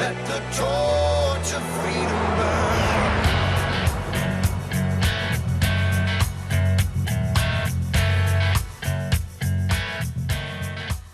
let the torch of freedom burn.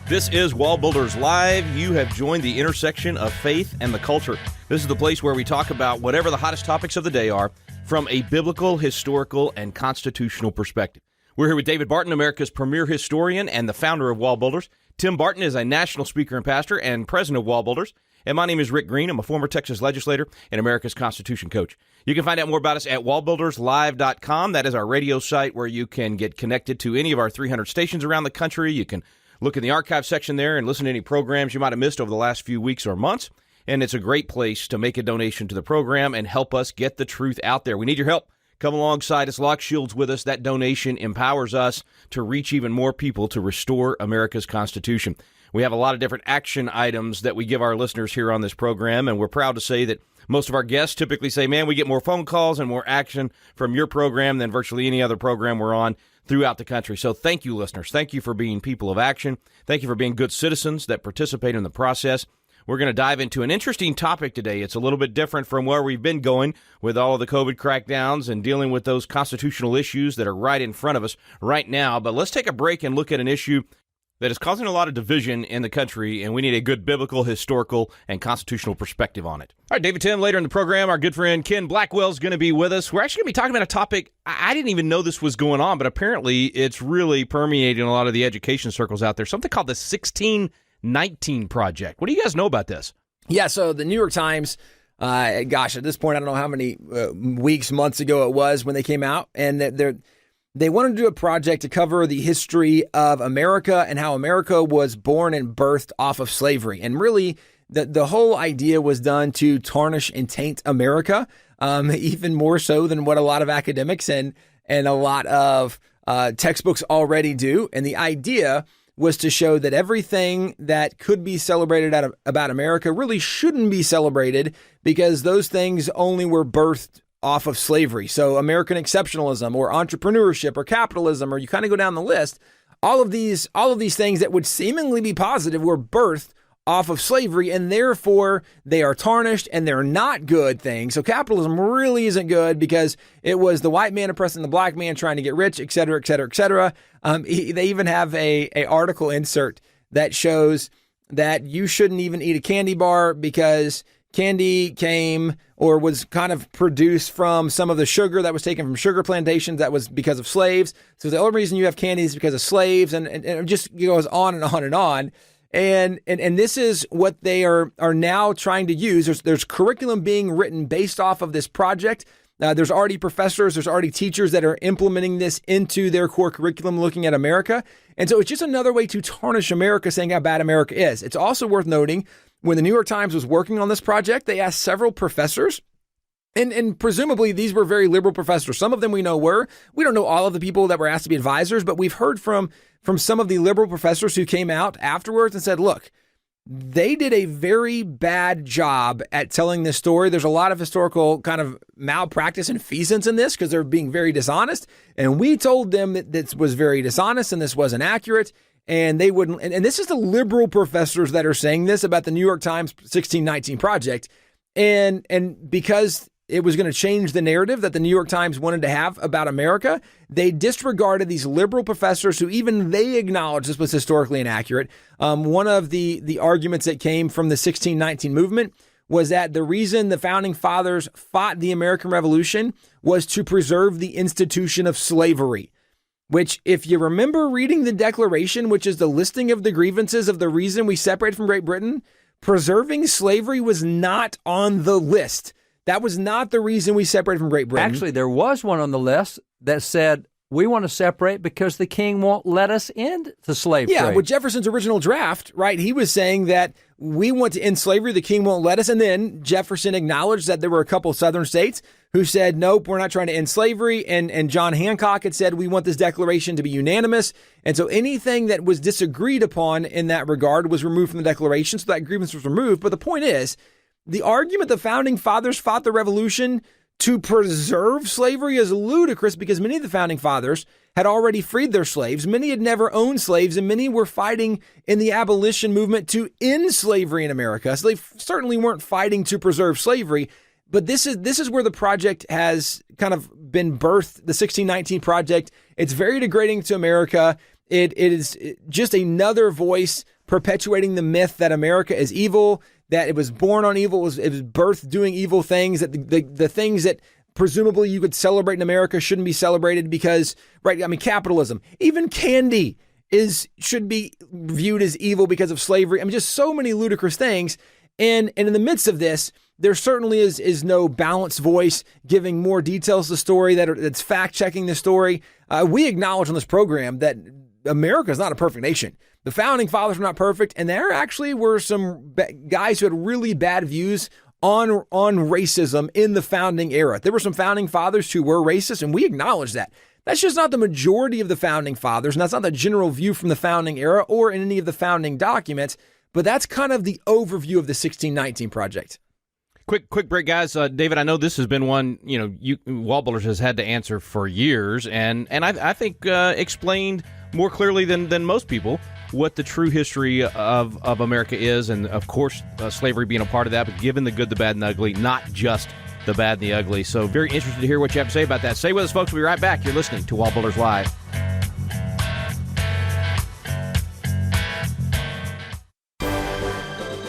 This is Wallbilders Live. You have joined the intersection of faith and the culture. This is the place where we talk about whatever the hottest topics of the day are from a biblical, historical, and constitutional perspective. We're here with David Barton, America's premier historian and the founder of Wallbuilders. Tim Barton is a national speaker and pastor and president of Wallbuilders. And my name is Rick Green. I'm a former Texas legislator and America's Constitution coach. You can find out more about us at wallbuilderslive.com. That is our radio site where you can get connected to any of our 300 stations around the country. You can look in the archive section there and listen to any programs you might have missed over the last few weeks or months. And it's a great place to make a donation to the program and help us get the truth out there. We need your help. Come alongside us, lock shields with us. That donation empowers us to reach even more people to restore America's Constitution. We have a lot of different action items that we give our listeners here on this program, and we're proud to say that most of our guests typically say, man, we get more phone calls and more action from your program than virtually any other program we're on throughout the country. So thank you, listeners. Thank you for being people of action. Thank you for being good citizens that participate in the process. We're going to dive into an interesting topic today. It's a little bit different from where we've been going with all of the COVID crackdowns and dealing with those constitutional issues that are right in front of us right now. But let's take a break and look at an issue that is causing a lot of division in the country, and we need a good biblical, historical, and constitutional perspective on it. All right, David, Tim, later in the program, our good friend Ken Blackwell is going to be with us. We're actually going to be talking about a topic I didn't even know this was going on, but apparently it's really permeating a lot of the education circles out there, something called the 1619 Project. What do you guys know about this? Yeah, so the New York Times, at this point, I don't know how many weeks, months ago it was when they came out, and they wanted to do a project to cover the history of America and how America was born and birthed off of slavery. And really, the whole idea was done to tarnish and taint America, even more so than what a lot of academics and a lot of textbooks already do. And the idea was to show that everything that could be celebrated about America really shouldn't be celebrated because those things only were birthed off of slavery. So American exceptionalism or entrepreneurship or capitalism, or you kind of go down the list, all of these things that would seemingly be positive were birthed off of slavery, and therefore they are tarnished and they're not good things. So capitalism really isn't good because it was the white man oppressing the black man trying to get rich, et cetera, et cetera, et cetera. They even have a article insert that shows that you shouldn't even eat a candy bar because candy came or was kind of produced from some of the sugar that was taken from sugar plantations that was because of slaves. So the only reason you have candy is because of slaves, and it just goes on and on and on. And this is what they are now trying to use. There's curriculum being written based off of this project. There's already professors, there's already teachers that are implementing this into their core curriculum looking at America. And so it's just another way to tarnish America, saying how bad America is. It's also worth noting, when the New York Times was working on this project, they asked several professors, and presumably these were very liberal professors. Some of them we know were. We don't know all of the people that were asked to be advisors, but we've heard from some of the liberal professors who came out afterwards and said, look, they did a very bad job at telling this story. There's a lot of historical kind of malpractice and feasance in this because they're being very dishonest. And we told them that this was very dishonest and this wasn't accurate. And they wouldn't. And this is the liberal professors that are saying this about the New York Times 1619 Project. And because it was going to change the narrative that the New York Times wanted to have about America, they disregarded these liberal professors who even they acknowledged this was historically inaccurate. One of the arguments that came from the 1619 movement was that the reason the founding fathers fought the American Revolution was to preserve the institution of slavery, which, if you remember reading the Declaration, which is the listing of the grievances of the reason we separated from Great Britain, preserving slavery was not on the list. That was not the reason we separated from Great Britain. Actually, there was one on the list that said, we want to separate because the king won't let us end the slave trade. Yeah, with Jefferson's original draft, right, he was saying that we want to end slavery, the king won't let us. And then Jefferson acknowledged that there were a couple of southern states who said, nope, we're not trying to end slavery. And John Hancock had said, we want this declaration to be unanimous. And so anything that was disagreed upon in that regard was removed from the declaration. So that grievance was removed. But the point is, the argument the founding fathers fought the revolution to preserve slavery is ludicrous because many of the founding fathers had already freed their slaves. Many had never owned slaves, and many were fighting in the abolition movement to end slavery in America. So they certainly weren't fighting to preserve slavery. But this is where the project has kind of been birthed, the 1619 Project. It's very degrading to America. It is just another voice perpetuating the myth that America is evil, that it was born on evil, it was birthed doing evil things, that the things that presumably you could celebrate in America shouldn't be celebrated because, right, I mean, capitalism, even candy should be viewed as evil because of slavery. I mean, just so many ludicrous things. And in the midst of this, there certainly is no balanced voice giving more details to the story that's fact-checking the story. We acknowledge on this program that America is not a perfect nation. The founding fathers were not perfect, and there actually were some guys who had really bad views on racism in the founding era. There were some founding fathers who were racist, and we acknowledge that. That's just not the majority of the founding fathers, and that's not the general view from the founding era or in any of the founding documents, but that's kind of the overview of the 1619 Project. Quick break, guys. David, I know this has been one, Wallbilders has had to answer for years, and I think explained more clearly than most people what the true history of America is, and of course slavery being a part of that, but given the good, the bad, and the ugly, not just the bad and the ugly. So very interested to hear what you have to say about that. Stay with us, folks. We'll be right back. You're listening to Wallbuilders Live.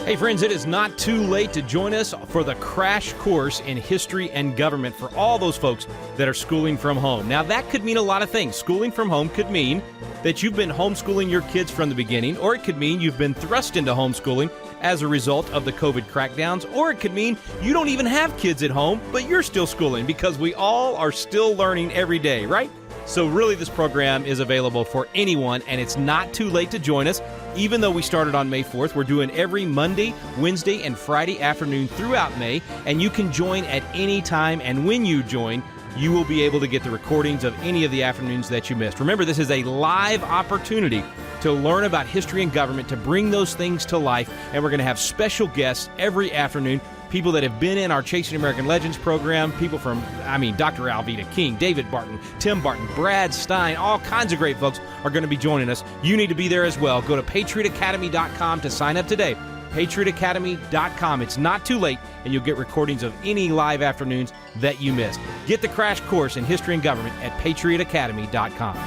Hey friends, it is not too late to join us for the crash course in history and government for all those folks that are schooling from home. Now that could mean a lot of things. Schooling from home could mean that you've been homeschooling your kids from the beginning, or it could mean you've been thrust into homeschooling as a result of the COVID crackdowns, or it could mean you don't even have kids at home, but you're still schooling, because we all are still learning every day, right? So really this program is available for anyone, and it's not too late to join us. Even though we started on May 4th, we're doing every Monday, Wednesday, and Friday afternoon throughout May, and you can join at any time, and when you join, you will be able to get the recordings of any of the afternoons that you missed. Remember, this is a live opportunity to learn about history and government, to bring those things to life, and we're going to have special guests every afternoon. People that have been in our Chasing American Legends program, people from, Dr. Alveda King, David Barton, Tim Barton, Brad Stein, all kinds of great folks are going to be joining us. You need to be there as well. Go to patriotacademy.com to sign up today. patriotacademy.com. It's not too late, and you'll get recordings of any live afternoons that you missed. Get the crash course in history and government at patriotacademy.com.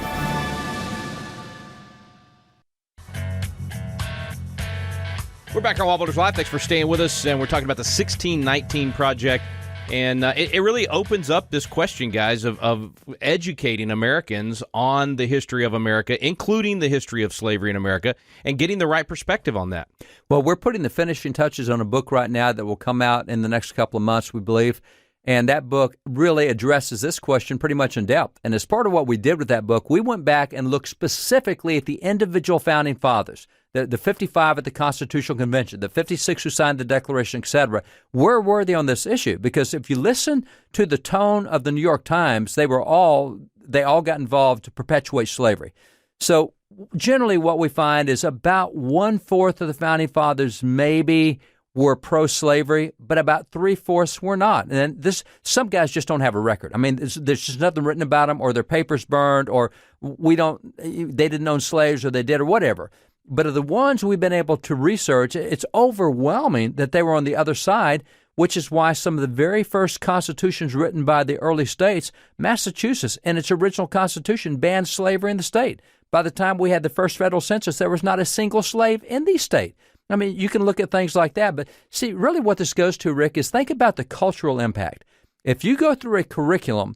We're back on Wallbilders Live. Thanks for staying with us, and we're talking about the 1619 Project, and it really opens up this question, guys, of educating Americans on the history of America, including the history of slavery in America, and getting the right perspective on that. Well, we're putting the finishing touches on a book right now that will come out in the next couple of months, we believe, and that book really addresses this question pretty much in depth. And as part of what we did with that book, we went back and looked specifically at the individual founding fathers, the 55 at the Constitutional Convention, the 56 who signed the Declaration, etc. Where were they on this issue? Because if you listen to the tone of the New York Times, they all got involved to perpetuate slavery. So generally what we find is about 1/4 of the founding fathers maybe were pro-slavery, but about 3/4 were not. And some guys just don't have a record. I mean, there's just nothing written about them, or their papers burned, or they didn't own slaves, or they did, or whatever. But of the ones we've been able to research, it's overwhelming that they were on the other side, which is why some of the very first constitutions written by the early states, Massachusetts, in its original constitution, banned slavery in the state. By the time we had the first federal census, there was not a single slave in the state. I mean, you can look at things like that, but see, really what this goes to, Rick, is think about the cultural impact. If you go through a curriculum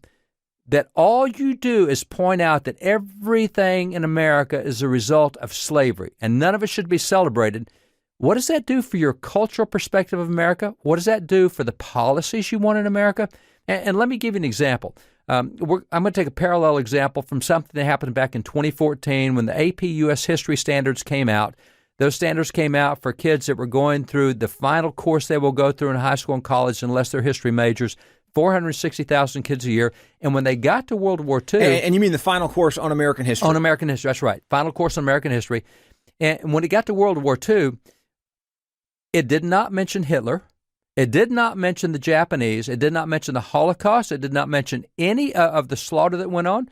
that all you do is point out that everything in America is a result of slavery and none of it should be celebrated, what does that do for your cultural perspective of America? What does that do for the policies you want in America? And let me give you an example. I'm going to take a parallel example from something that happened back in 2014 when the AP U.S. History Standards came out. Those standards came out for kids that were going through the final course they will go through in high school and college unless they're history majors, 460,000 kids a year. And when they got to World War II... And you mean the final course on American history? On American history, that's right. Final course on American history. And when it got to World War II, it did not mention Hitler. It did not mention the Japanese. It did not mention the Holocaust. It did not mention any of the slaughter that went on.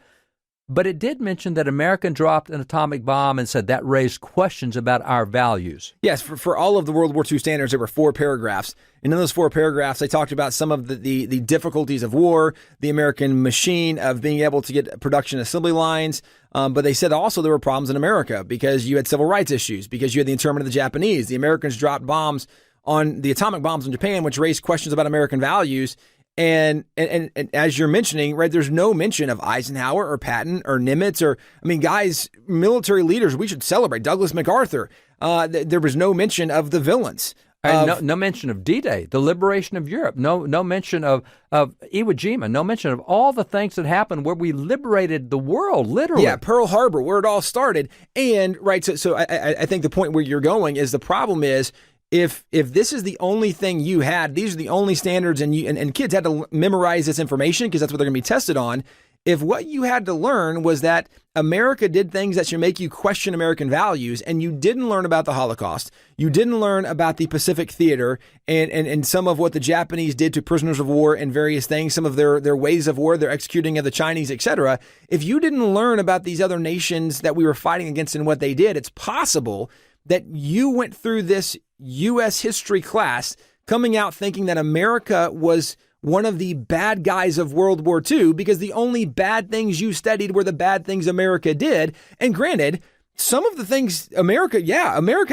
But it did mention that America dropped an atomic bomb and said that raised questions about our values. Yes, for all of the World War II standards, there were 4 paragraphs. And in those 4 paragraphs, they talked about some of the difficulties of war, the American machine of being able to get production assembly lines. But they said also there were problems in America because you had civil rights issues, because you had the internment of the Japanese. The Americans dropped bombs on the atomic bombs in Japan, which raised questions about American values. And as you're mentioning, right, there's no mention of Eisenhower or Patton or Nimitz or, guys, military leaders we should celebrate. Douglas MacArthur. There was no mention of the villains. No mention of D-Day, the liberation of Europe. No mention of Iwo Jima. No mention of all the things that happened where we liberated the world, literally. Yeah, Pearl Harbor, where it all started. And, right, so I think the point where you're going is the problem is, If this is the only thing you had, these are the only standards, and kids had to memorize this information because that's what they're going to be tested on. If what you had to learn was that America did things that should make you question American values, and you didn't learn about the Holocaust, you didn't learn about the Pacific Theater and some of what the Japanese did to prisoners of war and various things, some of their ways of war, their executing of the Chinese, etc. If you didn't learn about these other nations that we were fighting against and what they did, it's possible that you went through this U.S. history class coming out thinking that America was one of the bad guys of World War II because the only bad things you studied were the bad things America did. And granted, some of the things America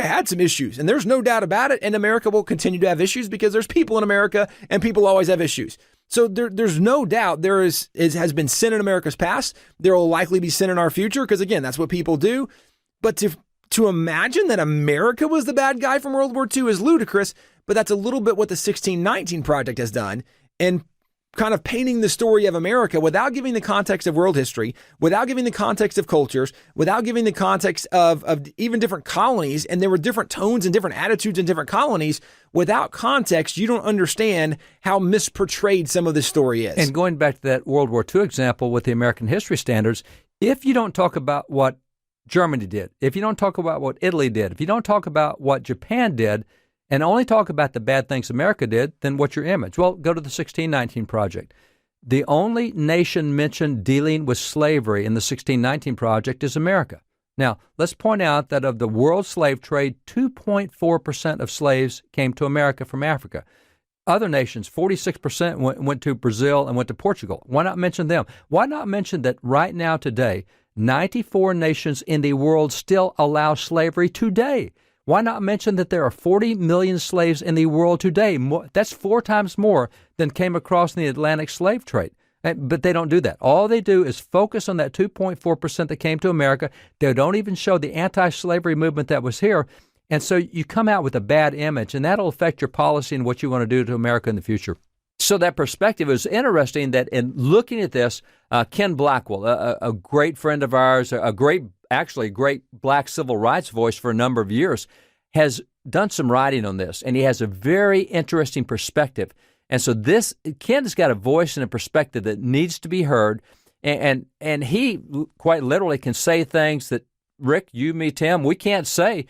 had some issues, and there's no doubt about it. And America will continue to have issues because there's people in America and people always have issues. So there's no doubt has been sin in America's past. There will likely be sin in our future because, again, that's what people do. But to imagine that America was the bad guy from World War II is ludicrous, but that's a little bit what the 1619 Project has done, and kind of painting the story of America without giving the context of world history, without giving the context of cultures, without giving the context of even different colonies, and there were different tones and different attitudes in different colonies. Without context, you don't understand how misportrayed some of this story is. And going back to that World War II example with the American history standards, if you don't talk about what Germany did, if you don't talk about what Italy did, if you don't talk about what Japan did, and only talk about the bad things America did, then what's your image? Well, go to the 1619 Project. The only nation mentioned dealing with slavery in the 1619 Project is America. Now, let's point out that of the world slave trade, 2.4% of slaves came to America from Africa. Other nations, 46% went to Brazil and went to Portugal. Why not mention them? Why not mention that right now today, 94 nations in the world still allow slavery today? Why not mention that there are 40 million slaves in the world today? That's 4 times more than came across in the Atlantic slave trade. But they don't do that. All they do is focus on that 2.4% that came to America. They don't even show the anti-slavery movement that was here. And so you come out with a bad image, and that'll affect your policy and what you want to do to America in the future. So that perspective is interesting that in looking at this, Ken Blackwell, a great friend of ours, a great black civil rights voice for a number of years, has done some writing on this, and he has a very interesting perspective. And so Ken has got a voice and a perspective that needs to be heard, and he quite literally can say things that Rick, you, me, Tim, we can't say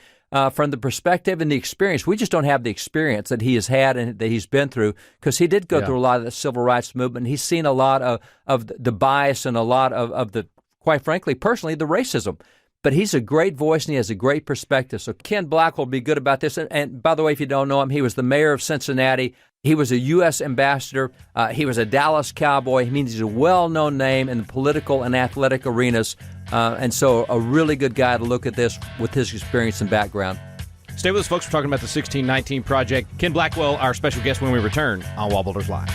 from the perspective and the experience. We just don't have the experience that he has had and that he's been through, because he did go through a lot of the civil rights movement. He's seen a lot of the bias and a lot of the, quite frankly, personally, the racism. But he's a great voice and he has a great perspective. So Ken Blackwell will be good about this. And by the way, if you don't know him, he was the mayor of Cincinnati. He was a U.S. ambassador. He was a Dallas Cowboy. He means he's a well-known name in the political and athletic arenas. And so a really good guy to look at this with his experience and background. Stay with us, folks. We're talking about the 1619 Project. Ken Blackwell, our special guest when we return on Wallbuilders Live.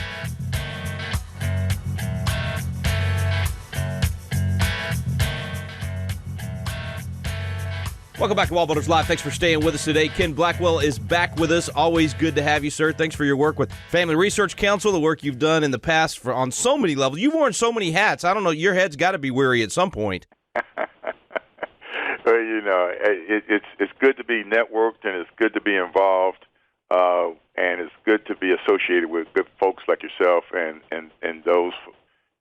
Welcome back to Wallbuilders Live. Thanks for staying with us today. Ken Blackwell is back with us. Always good to have you, sir. Thanks for your work with Family Research Council, the work you've done in the past on so many levels. You've worn so many hats. I don't know, your head's got to be weary at some point. Well, you know, it's good to be networked, and it's good to be involved, and it's good to be associated with good folks like yourself and those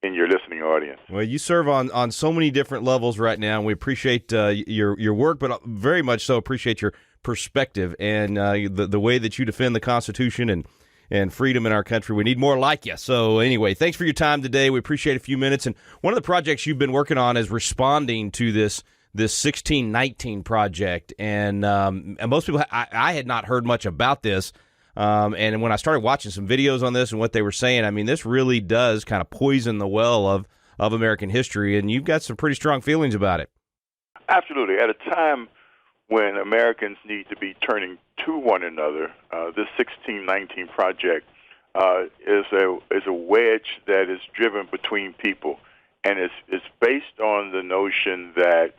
in your listening audience. Well, you serve on so many different levels right now, and we appreciate your work, but very much so appreciate your perspective and the way that you defend the Constitution and and freedom in our country. We need more like you. So anyway, thanks for your time today. We appreciate a few minutes. And one of the projects you've been working on is responding to this 1619 project. And most people, I had not heard much about this. And when I started watching some videos on this and what they were saying, I mean, this really does kind of poison the well of American history. And you've got some pretty strong feelings about it. Absolutely. At a time when Americans need to be turning to one another, this 1619 project is a wedge that is driven between people, and it's based on the notion that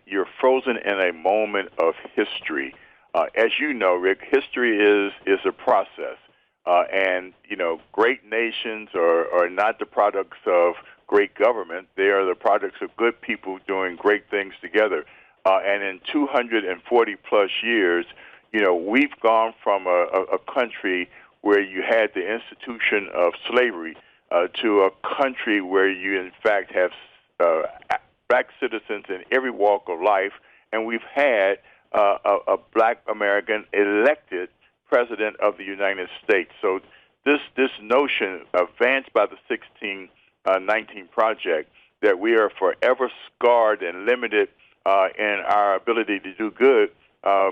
you're frozen in a moment of history. As you know, Rick, history is a process, and great nations are not the products of great government. They are the products of good people doing great things together. And in 240-plus years, we've gone from a country where you had the institution of slavery to a country where you, in fact, have black citizens in every walk of life, and we've had a black American elected president of the United States. So this notion advanced by the 1619 project that we are forever scarred and limited in our ability to do good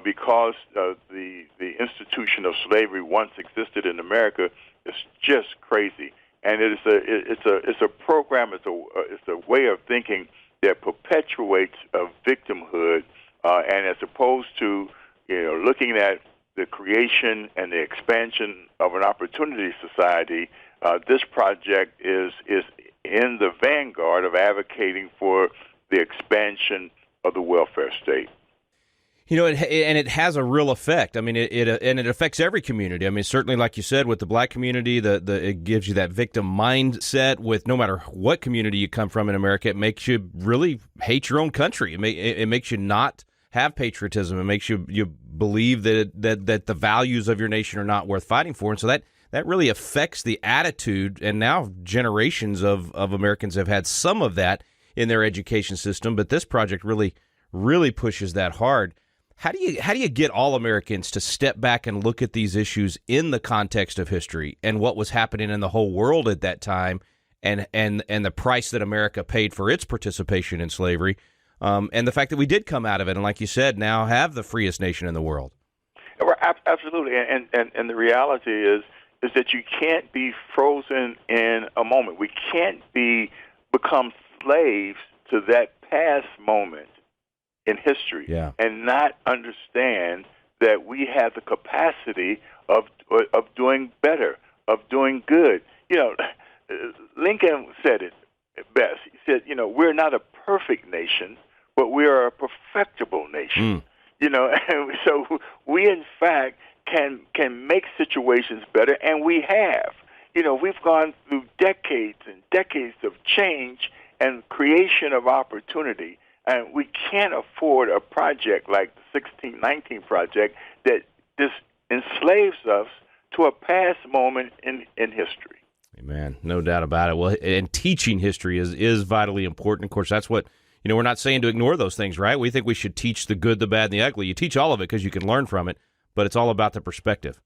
because the institution of slavery once existed in America is just crazy. And it's a program, it's a way of thinking that perpetuates victimhood, and as opposed to looking at the creation and the expansion of an opportunity society, this project is in the vanguard of advocating for the expansion of the welfare state. And it has a real effect. I mean, it affects every community. I mean, certainly, like you said, with the black community, it gives you that victim mindset. With no matter what community you come from in America, it makes you really hate your own country. It makes you not have patriotism. It makes you believe that the values of your nation are not worth fighting for. And so that really affects the attitude. And now generations of Americans have had some of that in their education system. But this project really pushes that hard. How do you get all Americans to step back and look at these issues in the context of history and what was happening in the whole world at that time, and the price that America paid for its participation in slavery, and the fact that we did come out of it, and like you said, now have the freest nation in the world? Absolutely, and the reality is that you can't be frozen in a moment. We can't become slaves to that past moment in history, and not understand that we have the capacity of doing better, of doing good. Lincoln said it best. He said, we're not a perfect nation, but we are a perfectible nation. And so we, in fact, can make situations better, and we have. We've gone through decades and decades of change and creation of opportunity. And we can't afford a project like the 1619 project that just enslaves us to a past moment in history. Amen. No doubt about it. Well, and teaching history is vitally important. Of course, that's what, we're not saying to ignore those things, right? We think we should teach the good, the bad, and the ugly. You teach all of it because you can learn from it, but it's all about the perspective.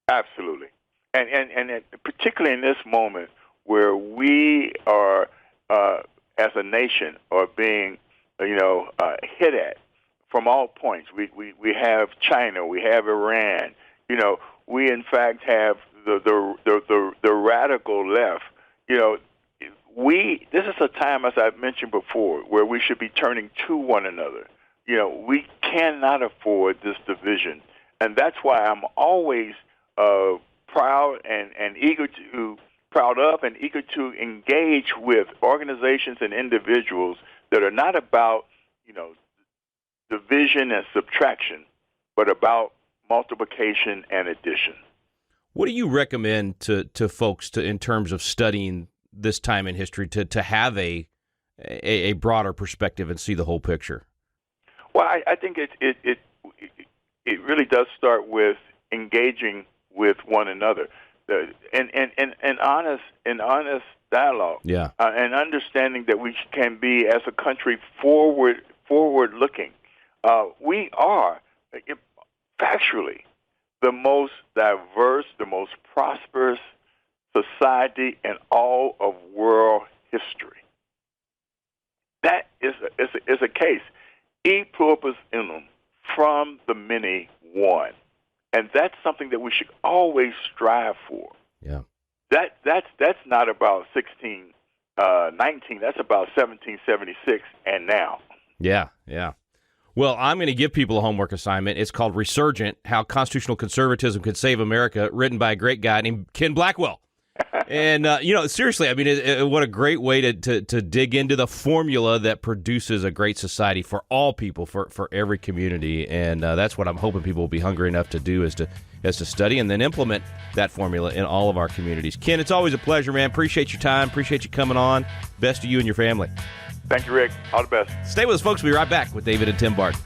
Absolutely. And particularly in this moment where we are, as a nation, are being hit at from all points. We have China, we have Iran. We in fact have the radical left. This is a time, as I've mentioned before, where we should be turning to one another. We cannot afford this division, and that's why I'm always proud of and eager to engage with organizations and individuals that are not about, division and subtraction, but about multiplication and addition. What do you recommend to folks in terms of studying this time in history to have a broader perspective and see the whole picture? Well, I think it really does start with engaging with one another, and honest dialogue, and understanding that we can be, as a country, forward looking. We are factually the most diverse, the most prosperous society in all of world history. That is a case. E pluribus unum, from the many, one. And that's something that we should always strive for. Yeah. That's not about 1619. That's about 1776 and now. Yeah, yeah. Well, I'm going to give people a homework assignment. It's called Resurgent, How Constitutional Conservatism Could Save America, written by a great guy named Ken Blackwell. And, seriously, I mean, what a great way to dig into the formula that produces a great society for all people, for every community. And that's what I'm hoping people will be hungry enough to do, is to study and then implement that formula in all of our communities. Ken, it's always a pleasure, man. Appreciate your time. Appreciate you coming on. Best to you and your family. Thank you, Rick. All the best. Stay with us, folks. We'll be right back with David and Tim Barton.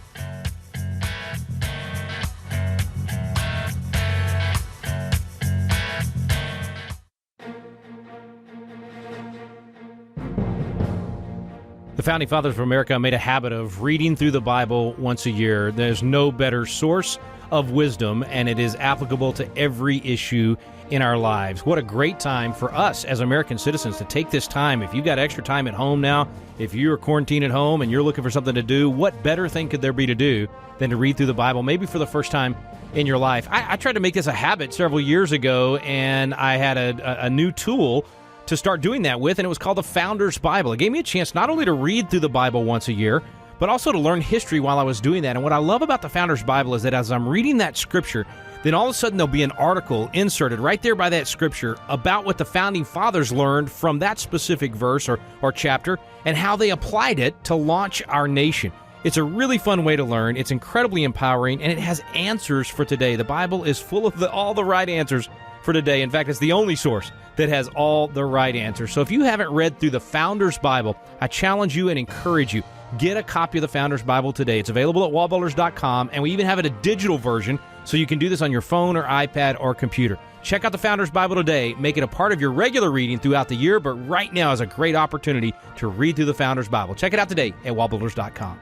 The Founding Fathers of America made a habit of reading through the Bible once a year. There's no better source of wisdom, and it is applicable to every issue in our lives. What a great time for us as American citizens to take this time. If you've got extra time at home now, if you're quarantined at home and you're looking for something to do, what better thing could there be to do than to read through the Bible, maybe for the first time in your life? I tried to make this a habit several years ago, and I had a new tool to start doing that with, and it was called the Founders Bible. It gave me a chance not only to read through the Bible once a year, but also to learn history while I was doing that. And what I love about the Founders Bible is that as I'm reading that scripture, then all of a sudden there'll be an article inserted right there by that scripture about what the Founding Fathers learned from that specific verse or chapter and how they applied it to launch our nation. It's a really fun way to learn. It's incredibly empowering, and it has answers for today. The Bible is full of all the right answers for today. In fact, it's the only source that has all the right answers. So if you haven't read through the Founders Bible, I challenge you and encourage you, get a copy of the Founders Bible today. It's available at wallbuilders.com, and we even have it a digital version, so you can do this on your phone or iPad or computer. Check out the Founders Bible today. Make it a part of your regular reading throughout the year, but right now is a great opportunity to read through the Founders Bible. Check it out today at wallbuilders.com.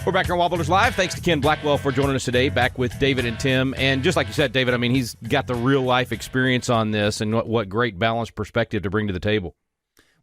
We're back here on Wallbuilders Live. Thanks to Ken Blackwell for joining us today, back with David and Tim. And just like you said, David, I mean, he's got the real-life experience on this, and what great balanced perspective to bring to the table.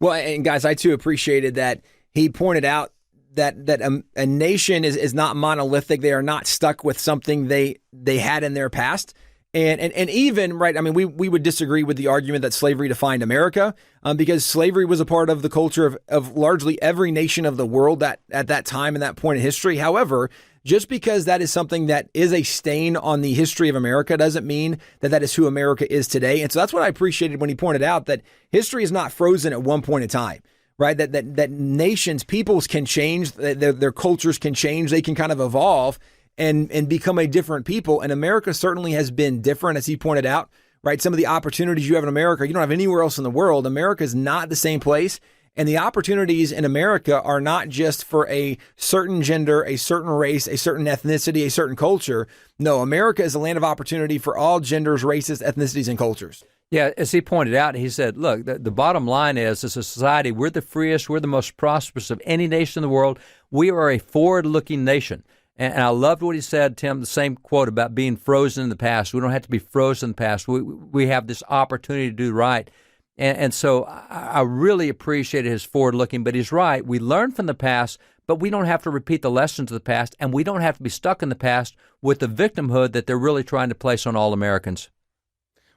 Well, and guys, I too appreciated that he pointed out that a nation is not monolithic. They are not stuck with something they had in their past. And even, right, I mean, we would disagree with the argument that slavery defined America, because slavery was a part of the culture of largely every nation of the world at that time and that point in history. However, just because that is something that is a stain on the history of America doesn't mean that is who America is today. And so that's what I appreciated when he pointed out that history is not frozen at one point in time, right? That nations, peoples can change, their cultures can change, they can kind of evolve and become a different people. And America certainly has been different, as he pointed out, right? Some of the opportunities you have in America, you don't have anywhere else in the world. America is not the same place. And the opportunities in America are not just for a certain gender, a certain race, a certain ethnicity, a certain culture. No, America is a land of opportunity for all genders, races, ethnicities, and cultures. Yeah, as he pointed out, he said, look, the bottom line is, as a society, we're the freest, we're the most prosperous of any nation in the world. We are a forward-looking nation. And I loved what he said, Tim, the same quote about being frozen in the past. We don't have to be frozen in the past. We have this opportunity to do right. And so I really appreciated his forward-looking, but he's right. We learn from the past, but we don't have to repeat the lessons of the past, and we don't have to be stuck in the past with the victimhood that they're really trying to place on all Americans.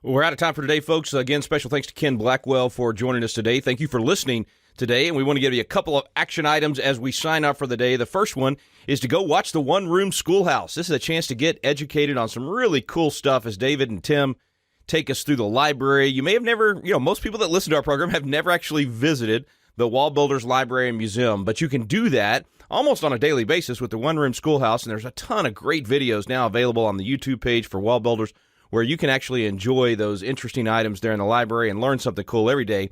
Well, we're out of time for today, folks. Again, special thanks to Ken Blackwell for joining us today. Thank you for listening today, and we want to give you a couple of action items as we sign off for the day. The first one is to go watch the One Room Schoolhouse. This is a chance to get educated on some really cool stuff as David and Tim take us through the library. You may have never, most people that listen to our program have never actually visited the Wallbilders Library and Museum, but you can do that almost on a daily basis with the One Room Schoolhouse, and there's a ton of great videos now available on the YouTube page for Wallbuilders where you can actually enjoy those interesting items there in the library and learn something cool every day.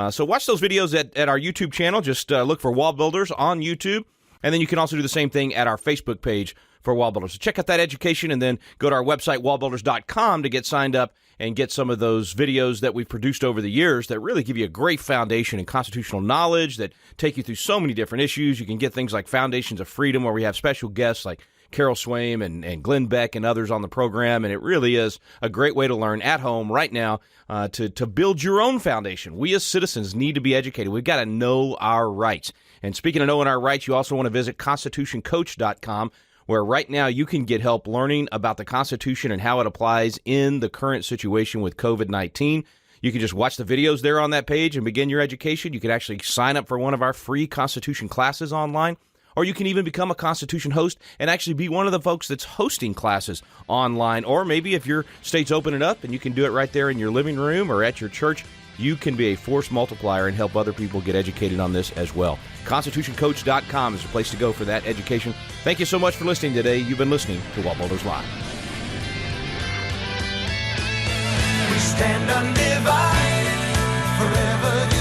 So watch those videos at our YouTube channel. Just look for Wallbuilders on YouTube. And then you can also do the same thing at our Facebook page for Wallbuilders. So check out that education and then go to our website, wallbuilders.com, to get signed up and get some of those videos that we've produced over the years that really give you a great foundation in constitutional knowledge that take you through so many different issues. You can get things like Foundations of Freedom, where we have special guests like Carol Swaim and Glenn Beck and others on the program, and it really is a great way to learn at home right now to build your own foundation. We as citizens need to be educated. We've got to know our rights. And speaking of knowing our rights, you also want to visit constitutioncoach.com, where right now you can get help learning about the Constitution and how it applies in the current situation with COVID-19. You can just watch the videos there on that page and begin your education. You can actually sign up for one of our free Constitution classes online, or you can even become a Constitution host and actually be one of the folks that's hosting classes online. Or maybe if your state's opening up and you can do it right there in your living room or at your church, you can be a force multiplier and help other people get educated on this as well. ConstitutionCoach.com is the place to go for that education. Thank you so much for listening today. You've been listening to Wallbuilders Live. We stand undivided, forever